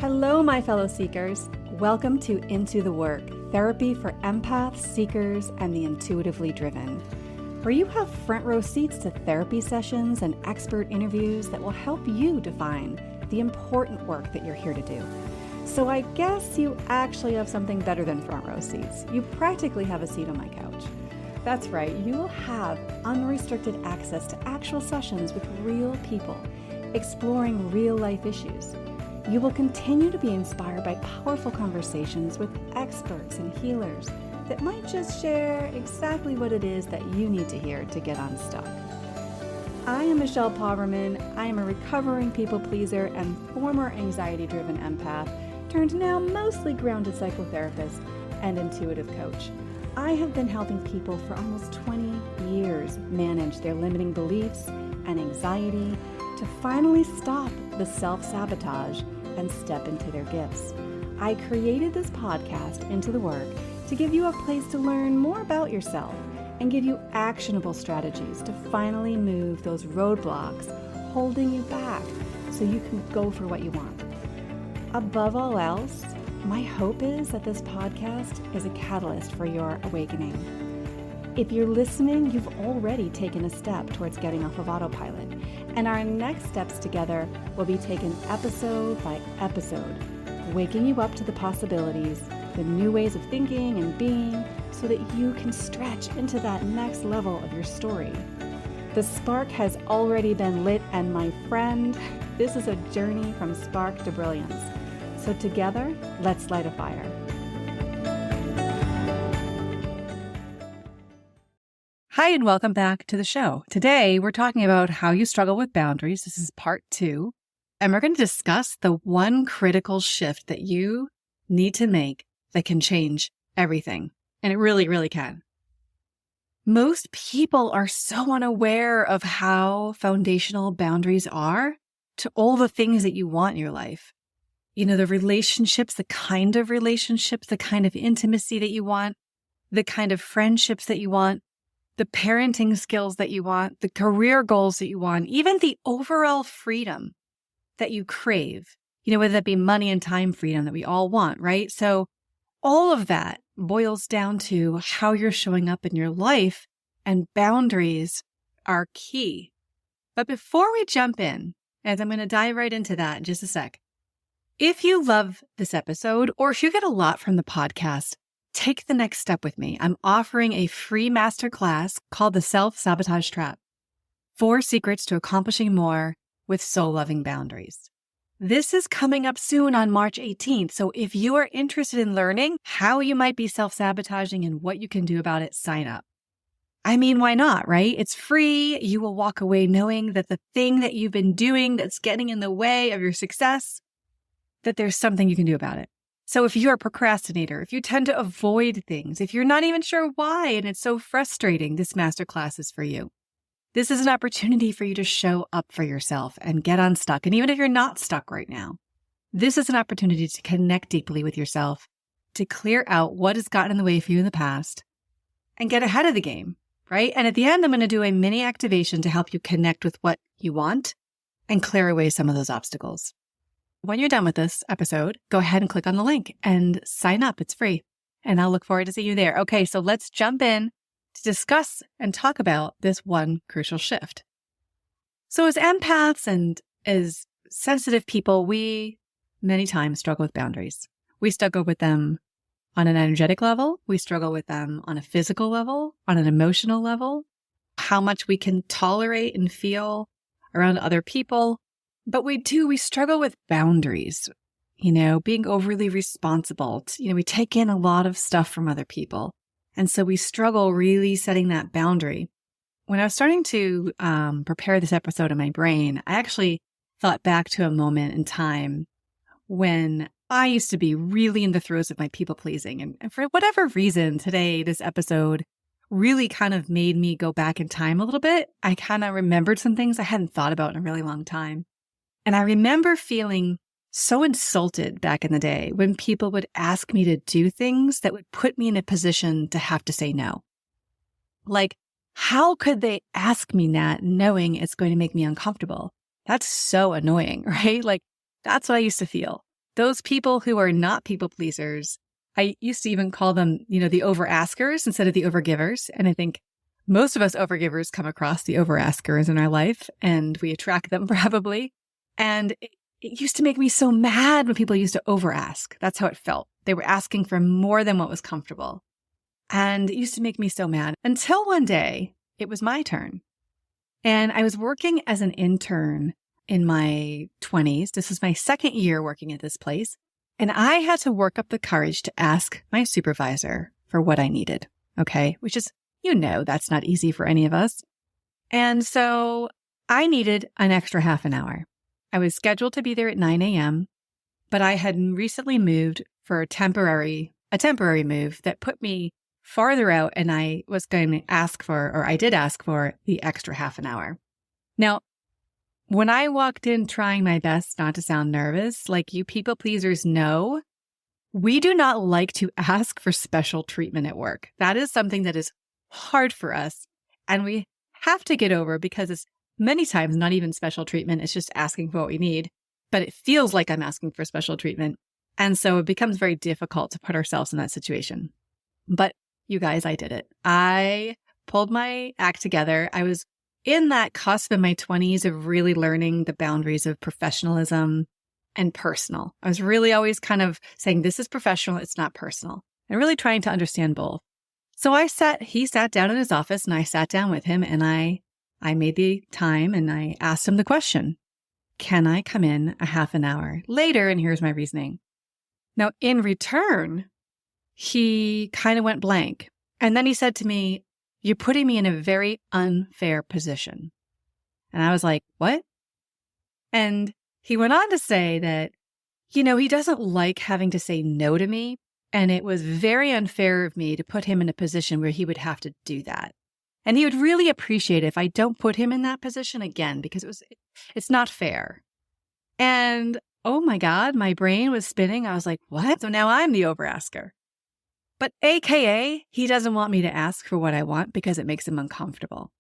Hello, my fellow seekers. Welcome to Into the Work, therapy for empaths, seekers, and the intuitively driven, where you have front row seats to therapy sessions and expert interviews that will help you define the important work that you're here to do. So I guess you actually have something better than front row seats. You practically have a seat on my couch. That's right, you will have unrestricted access to actual sessions with real people, exploring real life issues. You will continue to be inspired by powerful conversations with experts and healers that might just share exactly what it is that you need to hear to get unstuck. I am Michelle Pauverman. I am a recovering people pleaser and former anxiety-driven empath, turned now mostly grounded psychotherapist and intuitive coach. I have been helping people for almost 20 years manage their limiting beliefs and anxiety to finally stop the self-sabotage and step into their gifts. I created this podcast, Into the Work, to give you a place to learn more about yourself and give you actionable strategies to finally move those roadblocks holding you back so you can go for what you want. Above all else, my hope is that this podcast is a catalyst for your awakening. If you're listening, you've already taken a step towards getting off of autopilot, and our next steps together will be taken episode by episode, waking you up to the possibilities, the new ways of thinking and being, so that you can stretch into that next level of your story. The spark has already been lit, and my friend, this is a journey from spark to brilliance. So together, let's light a fire. Hi, and welcome back to the show. Today, we're talking about how you struggle with boundaries. This is part 2. And we're going to discuss the one critical shift that you need to make that can change everything. And it really, really can. Most people are so unaware of how foundational boundaries are to all the things that you want in your life. You know, the relationships, the kind of intimacy that you want, the kind of friendships that you want, the parenting skills that you want, the career goals that you want, even the overall freedom that you crave, you know, whether that be money and time freedom that we all want, right? So all of that boils down to how you're showing up in your life, and boundaries are key. But before we jump in, as I'm going to dive right into that in just a sec, if you love this episode or if you get a lot from the podcast, take the next step with me. I'm offering a free masterclass called the Self-Sabotage Trap, 4 secrets to accomplishing more with soul-loving boundaries. This is coming up soon on March 18th. So if you are interested in learning how you might be self-sabotaging and what you can do about it, sign up. I mean, why not, right? It's free. You will walk away knowing that the thing that you've been doing that's getting in the way of your success, that there's something you can do about it. So if you're a procrastinator, if you tend to avoid things, if you're not even sure why and it's so frustrating, this masterclass is for you. This is an opportunity for you to show up for yourself and get unstuck. And even if you're not stuck right now, this is an opportunity to connect deeply with yourself, to clear out what has gotten in the way for you in the past and get ahead of the game, right? And at the end, I'm going to do a mini activation to help you connect with what you want and clear away some of those obstacles. When you're done with this episode, go ahead and click on the link and sign up. It's free. And I'll look forward to seeing you there. Okay, so let's jump in to discuss and talk about this one crucial shift. So as empaths and as sensitive people, we many times struggle with boundaries. We struggle with them on an energetic level. We struggle with them on a physical level, on an emotional level, how much we can tolerate and feel around other people. But we struggle with boundaries, you know, being overly responsible. We take in a lot of stuff from other people. And so we struggle really setting that boundary. When I was starting to prepare this episode in my brain, I actually thought back to a moment in time when I used to be really in the throes of my people pleasing. And for whatever reason, today, this episode really kind of made me go back in time a little bit. I kind of remembered some things I hadn't thought about in a really long time. And I remember feeling so insulted back in the day when people would ask me to do things that would put me in a position to have to say no. Like, how could they ask me that knowing it's going to make me uncomfortable? That's so annoying, right? Like, that's what I used to feel. those people who are not people pleasers, I used to even call them, the over-askers instead of the overgivers. And I think most of us overgivers come across the over-askers in our life, and we attract them probably. And it used to make me so mad when people used to over-ask. That's how it felt. They were asking for more than what was comfortable. And it used to make me so mad until one day it was my turn. And I was working as an intern in my 20s. This was my second year working at this place. And I had to work up the courage to ask my supervisor for what I needed. Okay. Which is, that's not easy for any of us. And so I needed an extra half an hour. I was scheduled to be there at 9 a.m., but I had recently moved for a temporary move that put me farther out, and I was going to I did ask for the extra half an hour. Now, when I walked in trying my best not to sound nervous, like you people pleasers know, we do not like to ask for special treatment at work. That is something that is hard for us, and we have to get over because it's many times not even special treatment. It's just asking for what we need, but it feels like I'm asking for special treatment. And so it becomes very difficult to put ourselves in that situation. But you guys, I did it. I pulled my act together. I was in that cusp in my 20s of really learning the boundaries of professionalism and personal. I was really always kind of saying, this is professional, it's not personal, and really trying to understand both. So he sat down in his office and I sat down with him, and I made the time and I asked him the question, can I come in a half an hour later? And here's my reasoning. Now, in return, he kind of went blank. And then he said to me, you're putting me in a very unfair position. And I was like, what? And he went on to say that, he doesn't like having to say no to me. And it was very unfair of me to put him in a position where he would have to do that. And he would really appreciate it if I don't put him in that position again, because it's not fair. And oh my God, my brain was spinning. I was like, what? So now I'm the over-asker. But AKA, he doesn't want me to ask for what I want because it makes him uncomfortable.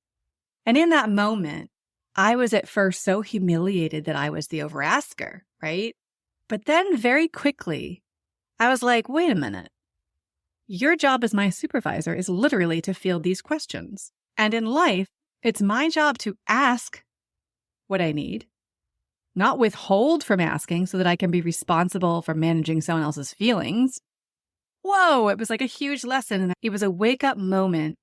And in that moment, I was at first so humiliated that I was the over-asker, right? But then very quickly, I was like, wait a minute. Your job as my supervisor is literally to field these questions. And in life, it's my job to ask what I need, not withhold from asking so that I can be responsible for managing someone else's feelings. Whoa, it was like a huge lesson. And it was a wake-up moment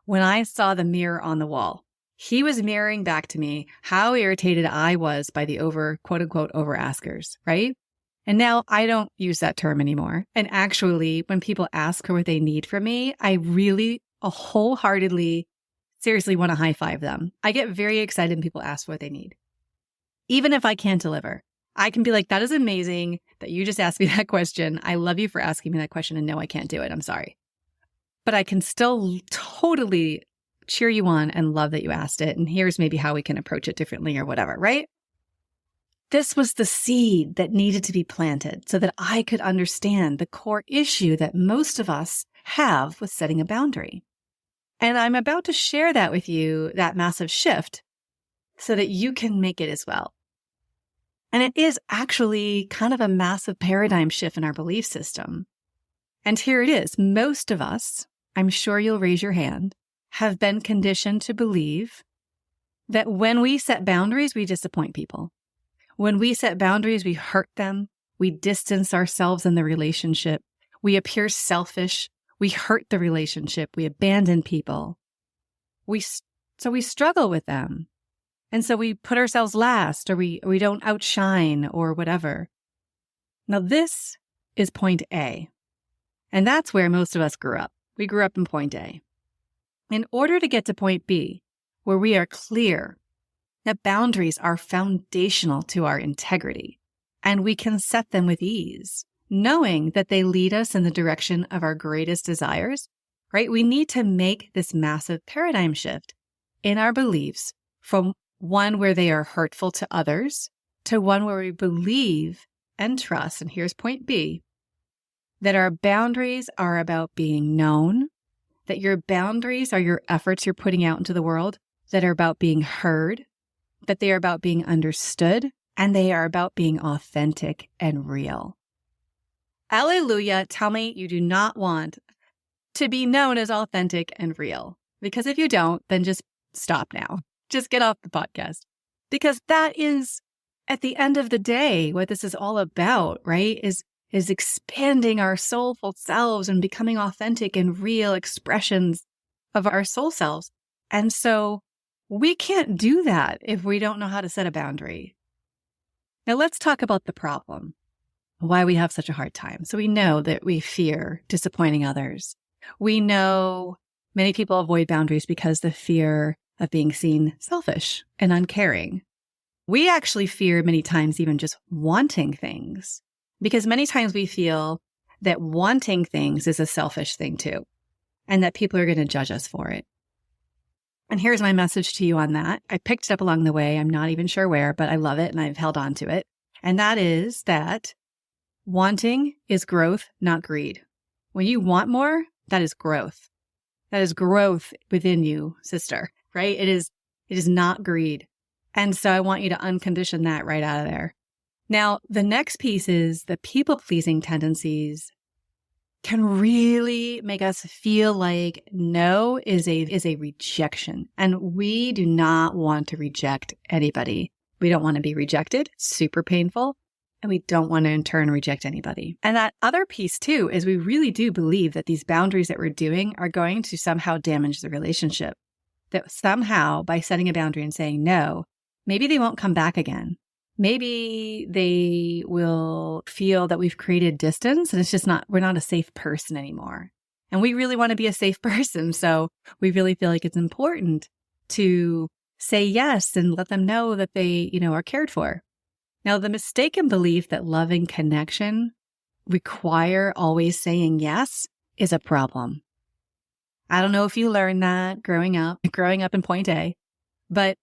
when I saw the mirror on the wall. He was mirroring back to me how irritated I was by the quote-unquote over-askers, right? And now I don't use that term anymore. And actually, when people ask for what they need from me, I really wholeheartedly, seriously want to high-five them. I get very excited when people ask for what they need. Even if I can't deliver, I can be like, that is amazing that you just asked me that question. I love you for asking me that question. And no, I can't do it. I'm sorry. But I can still totally cheer you on and love that you asked it. And here's maybe how we can approach it differently or whatever, right? This was the seed that needed to be planted so that I could understand the core issue that most of us have with setting a boundary. And I'm about to share that with you, that massive shift, so that you can make it as well. And it is actually kind of a massive paradigm shift in our belief system. And here it is. Most of us, I'm sure you'll raise your hand, have been conditioned to believe that when we set boundaries, we disappoint people. When we set boundaries, we hurt them. We distance ourselves in the relationship. We appear selfish. We hurt the relationship. We abandon people. So we struggle with them. And so we put ourselves last, or we don't outshine or whatever. Now this is point A. And that's where most of us grew up. We grew up in point A. In order to get to point B, where we are clear that boundaries are foundational to our integrity, and we can set them with ease, knowing that they lead us in the direction of our greatest desires, right? We need to make this massive paradigm shift in our beliefs from one where they are hurtful to others to one where we believe and trust, and here's point B, that our boundaries are about being known, that your boundaries are your efforts you're putting out into the world, that are about being heard, that they are about being understood, and they are about being authentic and real. Alleluia. Tell me you do not want to be known as authentic and real. Because if you don't, then just stop now. Just get off the podcast. Because that is, at the end of the day, what this is all about, right? Is expanding our soulful selves and becoming authentic and real expressions of our soul selves. And so we can't do that if we don't know how to set a boundary. Now let's talk about the problem, why we have such a hard time. So we know that we fear disappointing others. We know many people avoid boundaries because the fear of being seen selfish and uncaring. We actually fear many times even just wanting things, because many times we feel that wanting things is a selfish thing too, and that people are going to judge us for it. And here's my message to you on that. I picked it up along the way. I'm not even sure where, but I love it and I've held on to it. And that is that wanting is growth, not greed. When you want more, that is growth. That is growth within you, sister, right? It is not greed. And so I want you to uncondition that right out of there. Now, the next piece is the people-pleasing tendencies can really make us feel like no is a rejection. And we do not want to reject anybody. We don't want to be rejected. It's super painful. And we don't want to in turn reject anybody. And that other piece too is we really do believe that these boundaries that we're doing are going to somehow damage the relationship. That somehow by setting a boundary and saying no, maybe they won't come back again. Maybe they will feel that we've created distance and it's just we're not a safe person anymore. And we really want to be a safe person. So we really feel like it's important to say yes and let them know that they, are cared for. Now, the mistaken belief that love and connection require always saying yes is a problem. I don't know if you learned that growing up in point A, but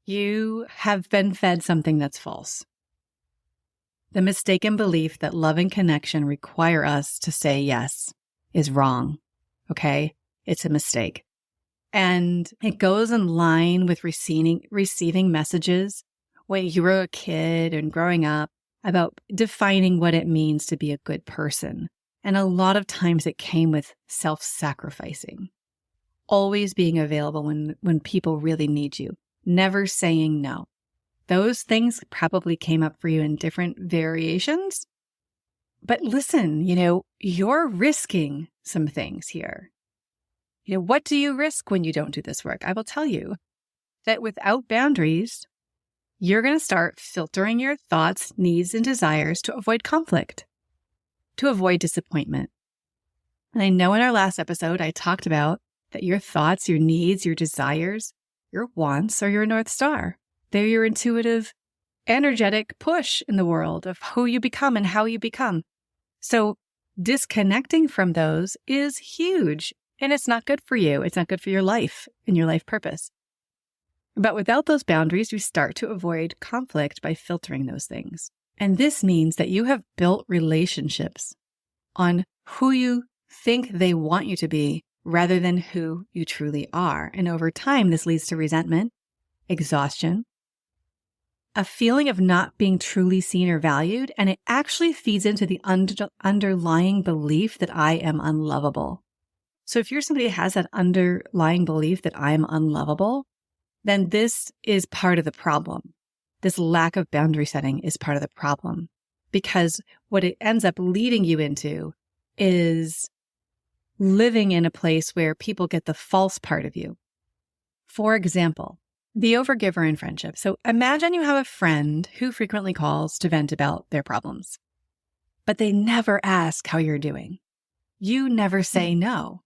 you have been fed something that's false. The mistaken belief that love and connection require us to say yes is wrong. Okay? It's a mistake. And it goes in line with receiving messages when you were a kid and growing up about defining what it means to be a good person. And a lot of times it came with self-sacrificing, always being available when people really need you. Never saying no. Those things probably came up for you in different variations. But listen, you're risking some things here. What do you risk when you don't do this work? I will tell you that without boundaries, you're going to start filtering your thoughts, needs, and desires to avoid conflict, to avoid disappointment. And I know in our last episode, I talked about that your thoughts, your needs, your desires, your wants are your North Star. They're your intuitive, energetic push in the world of who you become and how you become. So disconnecting from those is huge, and it's not good for you. It's not good for your life and your life purpose. But without those boundaries, you start to avoid conflict by filtering those things. And this means that you have built relationships on who you think they want you to be rather than who you truly are. And over time, this leads to resentment, exhaustion, a feeling of not being truly seen or valued, and it actually feeds into the underlying belief that I am unlovable. So if you're somebody who has that underlying belief that I am unlovable, then this is part of the problem. This lack of boundary setting is part of the problem, because what it ends up leading you into is living in a place where people get the false part of you. For example, the overgiver in friendship. So imagine you have a friend who frequently calls to vent about their problems, but they never ask how you're doing. You never say no,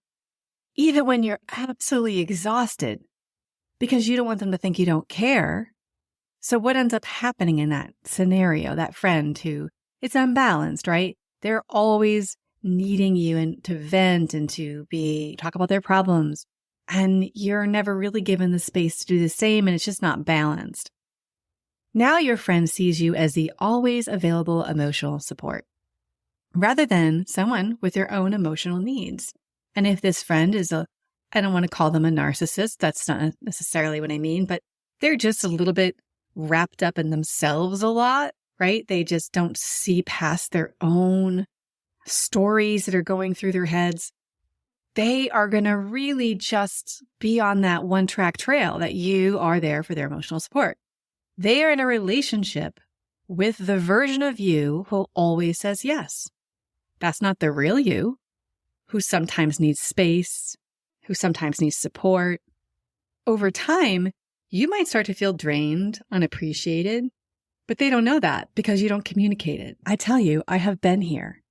even when you're absolutely exhausted, because you don't want them to think you don't care. So what ends up happening in that scenario, that friend who it's unbalanced, right? They're always needing you and to vent and to talk about their problems. And you're never really given the space to do the same, and it's just not balanced. Now your friend sees you as the always available emotional support, rather than someone with their own emotional needs. And if this friend is I don't want to call them a narcissist, that's not necessarily what I mean, but they're just a little bit wrapped up in themselves a lot, right? They just don't see past their own stories that are going through their heads, they are going to really just be on that one track trail that you are there for their emotional support. They are in a relationship with the version of you who always says yes. That's not the real you, who sometimes needs space, who sometimes needs support. Over time, you might start to feel drained, unappreciated, but they don't know that because you don't communicate it. I tell you, I have been here.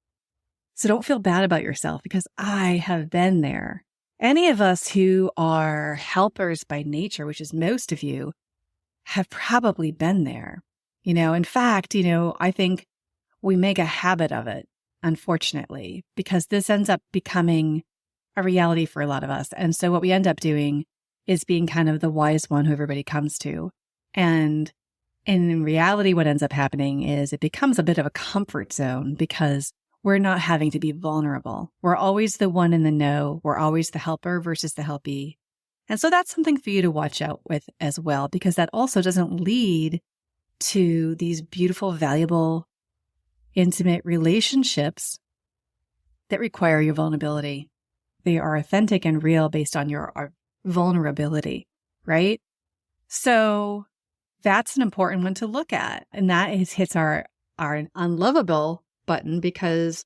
So don't feel bad about yourself because I have been there. Any of us who are helpers by nature, which is most of you, have probably been there. In fact, I think we make a habit of it, unfortunately, because this ends up becoming a reality for a lot of us. And so what we end up doing is being kind of the wise one who everybody comes to. And in reality, what ends up happening is it becomes a bit of a comfort zone because we're not having to be vulnerable. We're always the one in the know. We're always the helper versus the helpee. And so that's something for you to watch out with as well, because that also doesn't lead to these beautiful, valuable, intimate relationships that require your vulnerability. They are authentic and real based on your vulnerability, right? So that's an important one to look at. And that hits our unlovable button because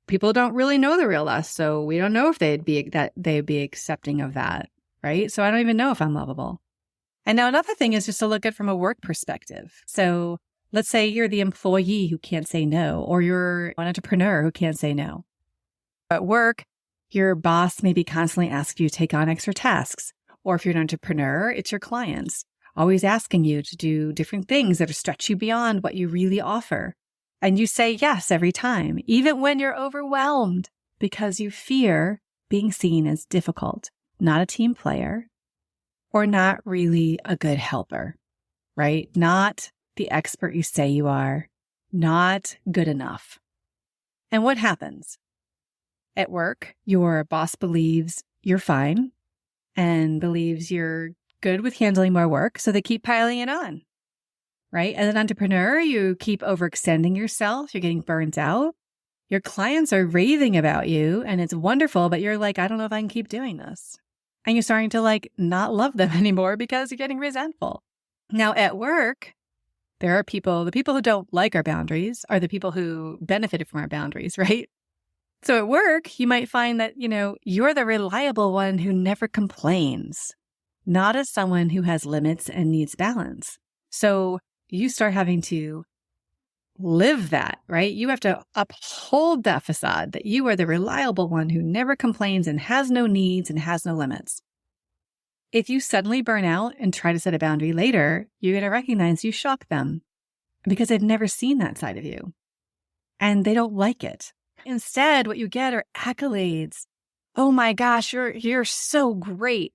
people don't really know the real us. So we don't know if they'd be accepting of that, right? So I don't even know if I'm lovable. And now another thing is just to look at it from a work perspective. So let's say you're the employee who can't say no, or you're an entrepreneur who can't say no. At work, your boss maybe constantly asks you to take on extra tasks. Or if you're an entrepreneur, it's your clients always asking you to do different things that stretch you beyond what you really offer. And you say yes every time, even when you're overwhelmed, because you fear being seen as difficult, not a team player, or not really a good helper, right? Not the expert you say you are, not good enough. And what happens? At work, your boss believes you're fine and believes you're good with handling more work, so they keep piling it on, right? As an entrepreneur, you keep overextending yourself. You're getting burnt out. Your clients are raving about you and it's wonderful, but you're like, I don't know if I can keep doing this. And you're starting to not love them anymore because you're getting resentful. Now at work, there are the people who don't like our boundaries are the people who benefited from our boundaries, right? So at work, you might find that, you're the reliable one who never complains, not as someone who has limits and needs balance. So you start having to live that, right? You have to uphold that facade that you are the reliable one who never complains and has no needs and has no limits. If you suddenly burn out and try to set a boundary later, you're going to recognize you shock them because they've never seen that side of you and they don't like it. Instead, what you get are accolades. Oh my gosh, you're so great.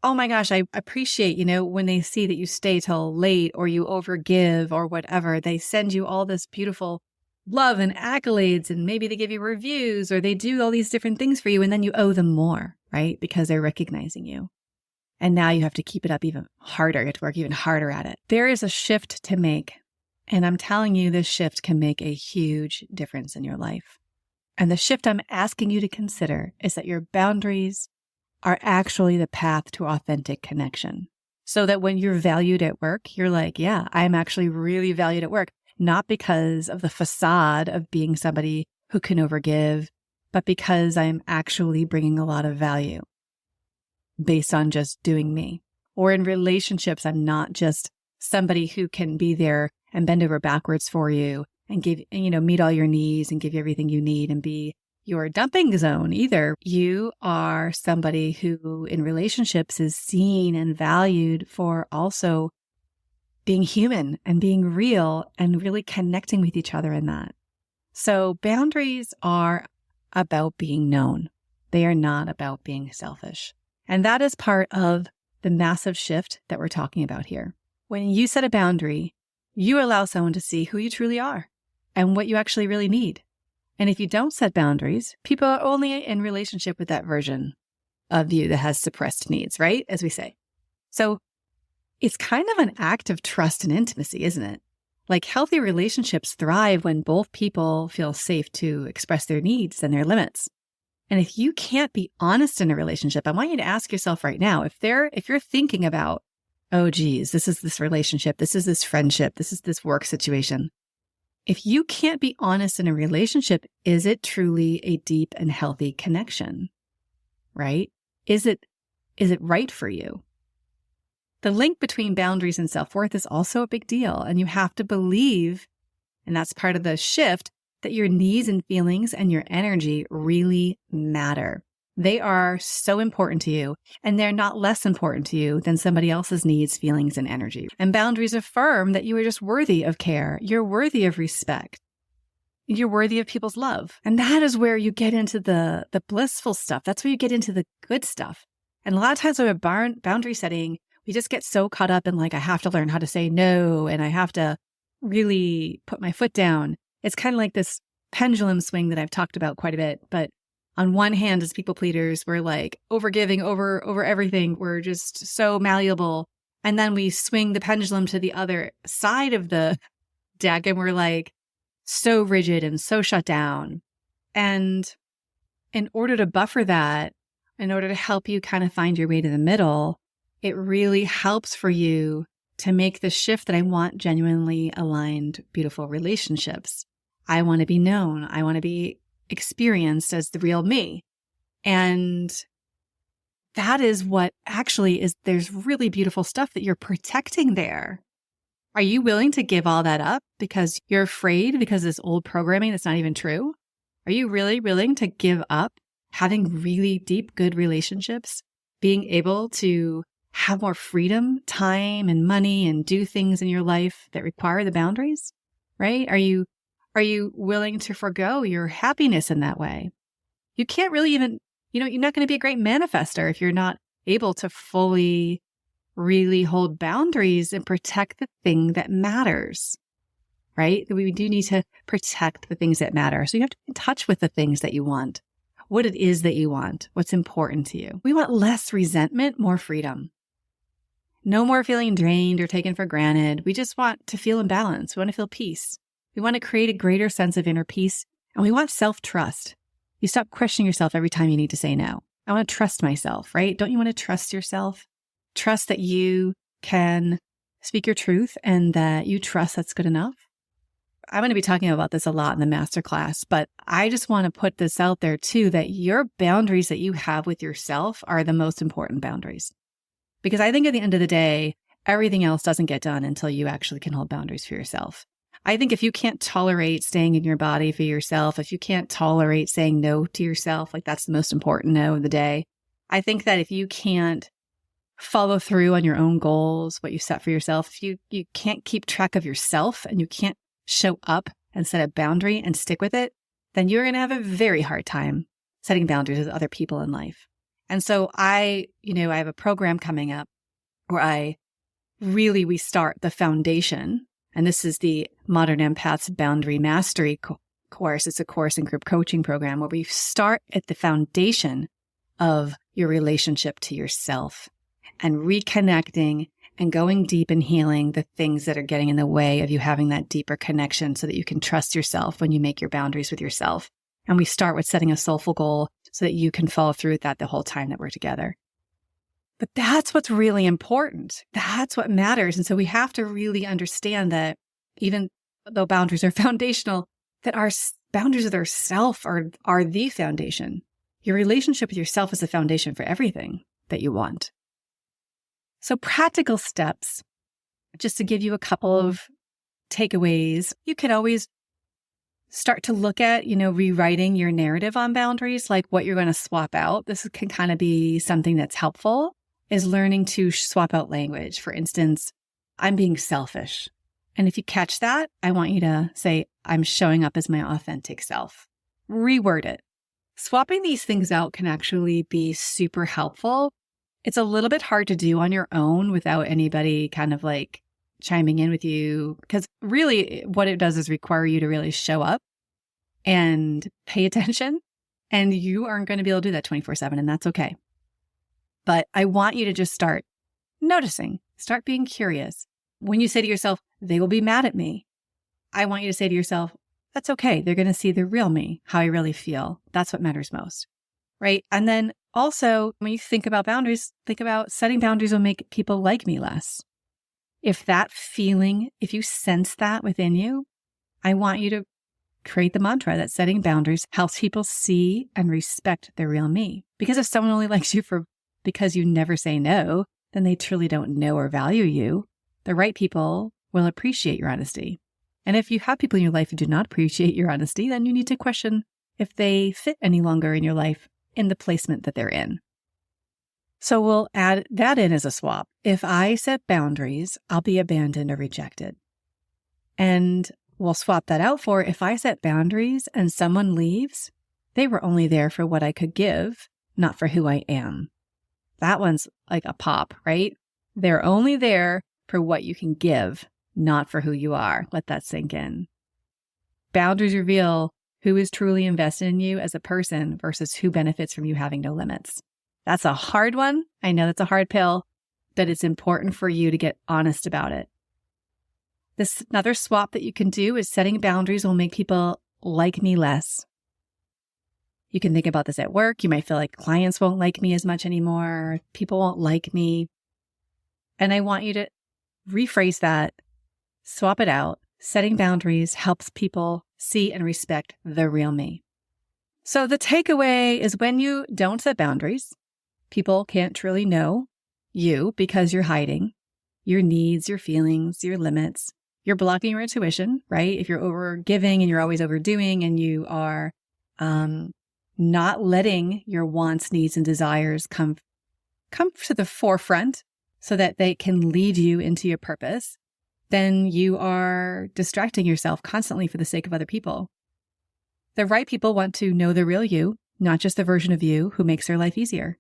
Oh my gosh, I appreciate, when they see that you stay till late or you overgive or whatever, they send you all this beautiful love and accolades and maybe they give you reviews or they do all these different things for you and then you owe them more, right? Because they're recognizing you. And now you have to keep it up even harder. You have to work even harder at it. There is a shift to make. And I'm telling you, this shift can make a huge difference in your life. And the shift I'm asking you to consider is that your boundaries are actually the path to authentic connection. So that when you're valued at work, you're like, yeah, I'm actually really valued at work, not because of the facade of being somebody who can overgive, but because I'm actually bringing a lot of value based on just doing me. Or in relationships, I'm not just somebody who can be there and bend over backwards for you and give, meet all your needs and give you everything you need and be your dumping zone either. You are somebody who in relationships is seen and valued for also being human and being real and really connecting with each other in that. So boundaries are about being known. They are not about being selfish. And that is part of the massive shift that we're talking about here. When you set a boundary, you allow someone to see who you truly are and what you actually really need. And if you don't set boundaries, people are only in relationship with that version of you that has suppressed needs, right? As we say. So it's kind of an act of trust and intimacy, isn't it? Like healthy relationships thrive when both people feel safe to express their needs and their limits. And if you can't be honest in a relationship, I want you to ask yourself right now, if you're thinking about, oh geez, this is this relationship, this is this friendship, this is this work situation. If you can't be honest in a relationship, is it truly a deep and healthy connection? Right? Is it right for you? The link between boundaries and self-worth is also a big deal. And you have to believe, and that's part of the shift, that your needs and feelings and your energy really matter. They are so important to you, and they're not less important to you than somebody else's needs, feelings, and energy. And boundaries affirm that you are just worthy of care. You're worthy of respect. You're worthy of people's love. And that is where you get into the blissful stuff. That's where you get into the good stuff. And a lot of times with a boundary setting, we just get so caught up in like, I have to learn how to say no, and I have to really put my foot down. It's kind of like this pendulum swing that I've talked about quite a bit. But on one hand, as people pleasers, we're like overgiving over everything. We're just so malleable. And then we swing the pendulum to the other side of the deck and we're like so rigid and so shut down. And in order to buffer that, in order to help you kind of find your way to the middle, it really helps for you to make the shift that I want genuinely aligned, beautiful relationships. I want to be known. I want to be experienced as the real me. And that is what actually is, there's really beautiful stuff that you're protecting there. Are you willing to give all that up because you're afraid because of this old programming that's not even true? Are you really willing to give up having really deep, good relationships, being able to have more freedom, time, and money, and do things in your life that require the boundaries, right? Are you willing to forego your happiness in that way? You can't really even, you're not going to be a great manifester if you're not able to fully really hold boundaries and protect the thing that matters, right? We do need to protect the things that matter. So you have to be in touch with the things that you want, what it is that you want, what's important to you. We want less resentment, more freedom. No more feeling drained or taken for granted. We just want to feel in balance. We want to feel peace. We want to create a greater sense of inner peace, and we want self-trust. You stop questioning yourself every time you need to say no. I want to trust myself, right? Don't you want to trust yourself? Trust that you can speak your truth and that you trust that's good enough. I'm going to be talking about this a lot in the masterclass, but I just want to put this out there too, that your boundaries that you have with yourself are the most important boundaries. Because I think at the end of the day, everything else doesn't get done until you actually can hold boundaries for yourself. I think if you can't tolerate staying in your body for yourself, if you can't tolerate saying no to yourself, like that's the most important no of the day. I think that if you can't follow through on your own goals, what you set for yourself, if you can't keep track of yourself and you can't show up and set a boundary and stick with it, then you're going to have a very hard time setting boundaries with other people in life. And so I have a program coming up where we start the foundation. And this is the Modern Empath's Boundary Mastery course. It's a course and group coaching program where we start at the foundation of your relationship to yourself and reconnecting and going deep and healing the things that are getting in the way of you having that deeper connection so that you can trust yourself when you make your boundaries with yourself. And we start with setting a soulful goal so that you can follow through with that the whole time that we're together. But that's what's really important. That's what matters. And so we have to really understand that even though boundaries are foundational, that our boundaries with ourself are the foundation. Your relationship with yourself is the foundation for everything that you want. So practical steps, just to give you a couple of takeaways, you can always start to look at, rewriting your narrative on boundaries, like what you're going to swap out. This can kind of be something that's helpful, is learning to swap out language. For instance, I'm being selfish. And if you catch that, I want you to say, I'm showing up as my authentic self. Reword it. Swapping these things out can actually be super helpful. It's a little bit hard to do on your own without anybody kind of like chiming in with you, because really what it does is require you to really show up and pay attention. And you aren't going to be able to do that 24/7, and that's okay. But I want you to just start noticing, start being curious. When you say to yourself, they will be mad at me, I want you to say to yourself, that's okay. They're going to see the real me, how I really feel. That's what matters most, right? And then also, when you think about boundaries, think about setting boundaries will make people like me less. If that feeling, if you sense that within you, I want you to create the mantra that setting boundaries helps people see and respect the real me. Because if someone only likes you because you never say no, then they truly don't know or value you. The right people will appreciate your honesty. And if you have people in your life who do not appreciate your honesty, then you need to question if they fit any longer in your life in the placement that they're in. So we'll add that in as a swap. If I set boundaries, I'll be abandoned or rejected. And we'll swap that out for if I set boundaries and someone leaves, they were only there for what I could give, not for who I am. That one's like a pop, right? They're only there for what you can give, not for who you are. Let that sink in. Boundaries reveal who is truly invested in you as a person versus who benefits from you having no limits. That's a hard one. I know that's a hard pill, but it's important for you to get honest about it. This another swap that you can do is setting boundaries will make people like me less. You can think about this at work. You might feel like clients won't like me as much anymore. People won't like me. And I want you to rephrase that, swap it out. Setting boundaries helps people see and respect the real me. So the takeaway is when you don't set boundaries, people can't truly know you because you're hiding your needs, your feelings, your limits. You're blocking your intuition, right? If you're over giving and you're always overdoing and you are not letting your wants, needs, and desires come to the forefront so that they can lead you into your purpose, then you are distracting yourself constantly for the sake of other people. The right people want to know the real you, not just the version of you who makes their life easier.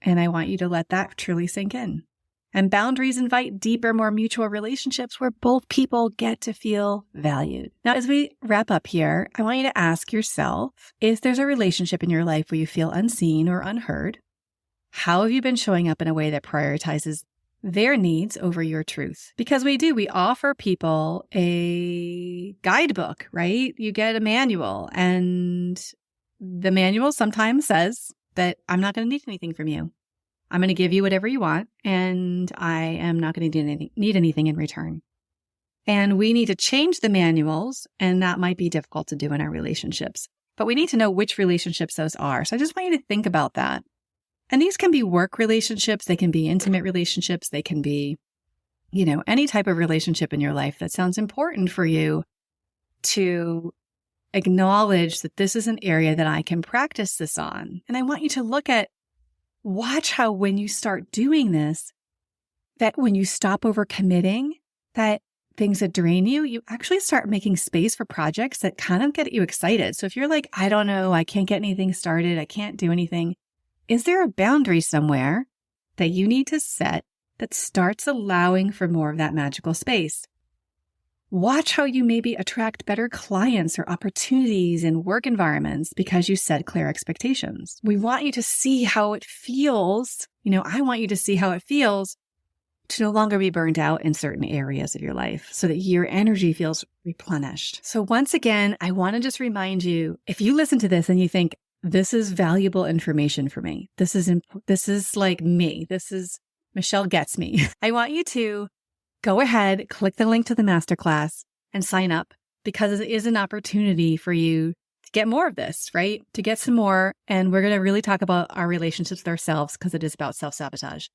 And I want you to let that truly sink in. And boundaries invite deeper, more mutual relationships where both people get to feel valued. Now, as we wrap up here, I want you to ask yourself, if there's a relationship in your life where you feel unseen or unheard, how have you been showing up in a way that prioritizes their needs over your truth? Because we offer people a guidebook, right? You get a manual, and the manual sometimes says that I'm not going to need anything from you. I'm going to give you whatever you want, and I am not going to need anything in return. And we need to change the manuals, and that might be difficult to do in our relationships. But we need to know which relationships those are. So I just want you to think about that. And these can be work relationships. They can be intimate relationships. They can be, any type of relationship in your life that sounds important for you to acknowledge that this is an area that I can practice this on. And I want you to watch how when you start doing this, that when you stop overcommitting, that things that drain you, you actually start making space for projects that kind of get you excited. So if you're like, I don't know, I can't get anything started, I can't do anything, is there a boundary somewhere that you need to set that starts allowing for more of that magical space? Watch how you maybe attract better clients or opportunities in work environments because you set clear expectations. We want you to see how it feels. I want you to see how it feels to no longer be burned out in certain areas of your life so that your energy feels replenished. So once again, I want to just remind you, if you listen to this and you think, this is valuable information for me, this is like me, this is Michelle gets me. I want you to go ahead, click the link to the masterclass and sign up, because it is an opportunity for you to get more of this, right? To get some more. And we're going to really talk about our relationships with ourselves because it is about self-sabotage.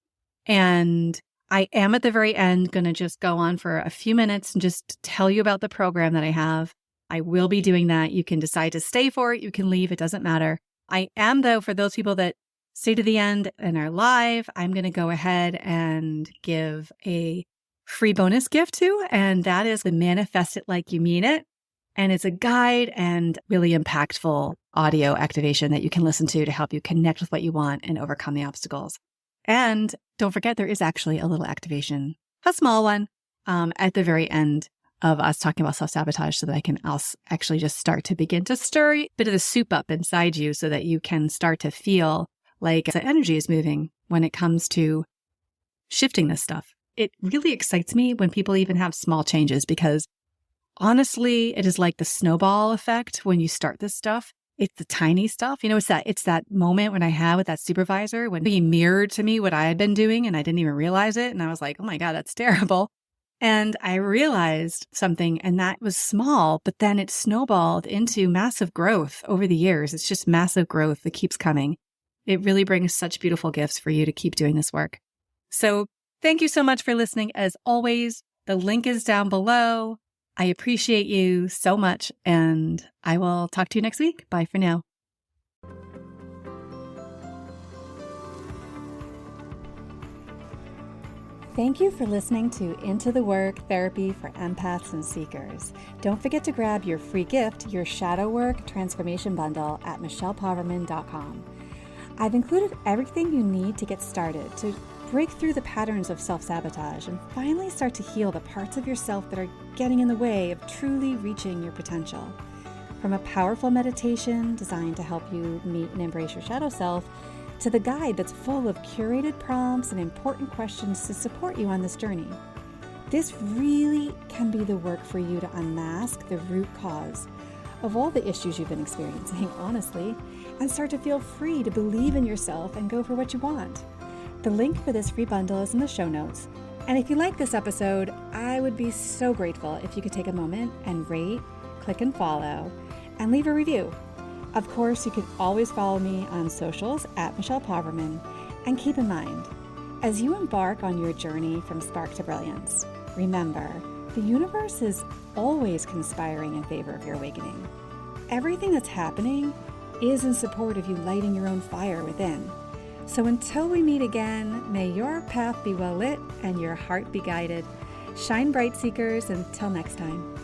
And I am at the very end going to just go on for a few minutes and just tell you about the program that I have. I will be doing that. You can decide to stay for it. You can leave. It doesn't matter. I am, though, for those people that stay to the end and are live, I'm going to go ahead and give a free bonus gift to, and that is the Manifest It Like You Mean It. And it's a guide and really impactful audio activation that you can listen to help you connect with what you want and overcome the obstacles. And don't forget, there is actually a little activation, a small one, at the very end of us talking about self-sabotage so that I can actually just start to begin to stir a bit of the soup up inside you so that you can start to feel like the energy is moving when it comes to shifting this stuff. It really excites me when people even have small changes, because honestly, it is like the snowball effect when you start this stuff. It's the tiny stuff. It's that moment when I had with that supervisor when he mirrored to me what I had been doing and I didn't even realize it. And I was like, oh my God, that's terrible. And I realized something, and that was small, but then it snowballed into massive growth over the years. It's just massive growth that keeps coming. It really brings such beautiful gifts for you to keep doing this work. So thank you so much for listening. As always, the link is down below. I appreciate you so much, and I will talk to you next week. Bye for now. Thank you for listening to Into the Work Therapy for Empaths and Seekers. Don't forget to grab your free gift, your Shadow Work Transformation Bundle at michellepoverman.com. I've included everything you need to get started to break through the patterns of self-sabotage and finally start to heal the parts of yourself that are getting in the way of truly reaching your potential. From a powerful meditation designed to help you meet and embrace your shadow self, to the guide that's full of curated prompts and important questions to support you on this journey. This really can be the work for you to unmask the root cause of all the issues you've been experiencing, honestly, and start to feel free to believe in yourself and go for what you want. The link for this free bundle is in the show notes. And if you like this episode, I would be so grateful if you could take a moment and rate, click and follow, and leave a review. Of course, you can always follow me on socials at Michelle Poverman. And keep in mind, as you embark on your journey from spark to brilliance, remember, the universe is always conspiring in favor of your awakening. Everything that's happening is in support of you lighting your own fire within. So until we meet again, may your path be well lit and your heart be guided. Shine bright, seekers. Until next time.